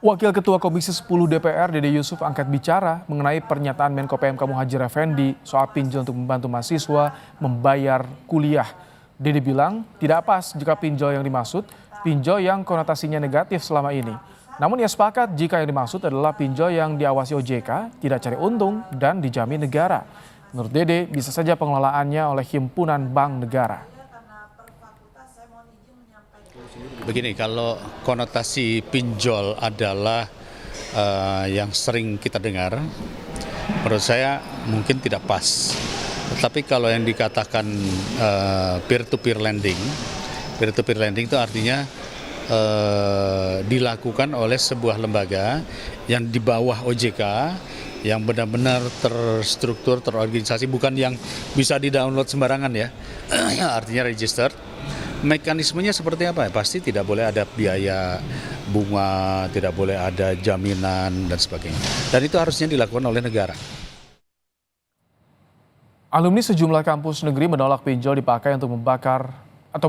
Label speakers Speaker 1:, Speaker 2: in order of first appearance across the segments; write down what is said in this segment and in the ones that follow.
Speaker 1: Wakil Ketua Komisi 10 DPR Dede Yusuf angkat bicara mengenai pernyataan Menko PMK Muhadjir Effendi soal pinjol untuk membantu mahasiswa membayar kuliah. Dede bilang tidak pas jika pinjol yang dimaksud pinjol yang konotasinya negatif selama ini. Namun ia sepakat jika yang dimaksud adalah pinjol yang diawasi OJK, tidak cari untung dan dijamin negara. Menurut Dede bisa saja pengelolaannya oleh Himpunan Bank Negara.
Speaker 2: Begini, kalau konotasi pinjol adalah yang sering kita dengar, menurut saya mungkin tidak pas. Tetapi kalau yang dikatakan peer-to-peer lending itu artinya dilakukan oleh sebuah lembaga yang di bawah OJK, yang benar-benar terstruktur, terorganisasi, bukan yang bisa di-download sembarangan ya, artinya registered. Mekanismenya seperti apa? Pasti tidak boleh ada biaya bunga, tidak boleh ada jaminan dan sebagainya. Dan itu harusnya dilakukan oleh negara.
Speaker 1: Alumni sejumlah kampus negeri menolak pinjol dipakai untuk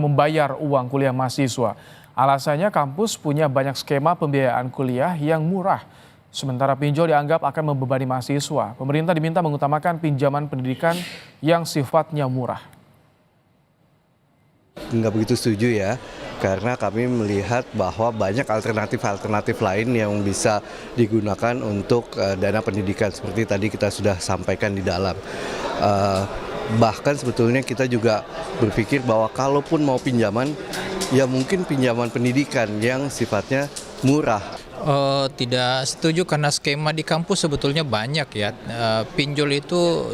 Speaker 1: membayar uang kuliah mahasiswa. Alasannya kampus punya banyak skema pembiayaan kuliah yang murah. Sementara pinjol dianggap akan membebani mahasiswa. Pemerintah diminta mengutamakan pinjaman pendidikan yang sifatnya murah.
Speaker 3: Nggak begitu setuju ya, karena kami melihat bahwa banyak alternatif lain yang bisa digunakan untuk dana pendidikan seperti tadi kita sudah sampaikan di dalam. Bahkan sebetulnya kita juga berpikir bahwa kalaupun mau pinjaman, ya mungkin pinjaman pendidikan yang sifatnya murah.
Speaker 4: Tidak setuju karena skema di kampus sebetulnya banyak ya. Pinjol itu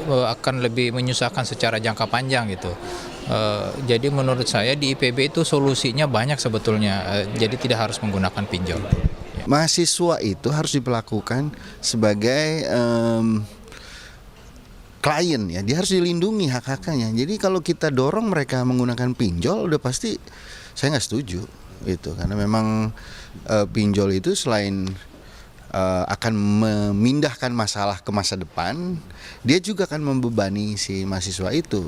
Speaker 4: akan lebih menyusahkan secara jangka panjang gitu. Jadi menurut saya di IPB itu solusinya banyak sebetulnya. Jadi tidak harus menggunakan pinjol.
Speaker 5: Mahasiswa itu harus diperlakukan sebagai klien ya. Dia harus dilindungi hak-haknya. Jadi kalau kita dorong mereka menggunakan pinjol, udah pasti saya nggak setuju. Itu karena memang pinjol itu selain akan memindahkan masalah ke masa depan, dia juga akan membebani si mahasiswa itu.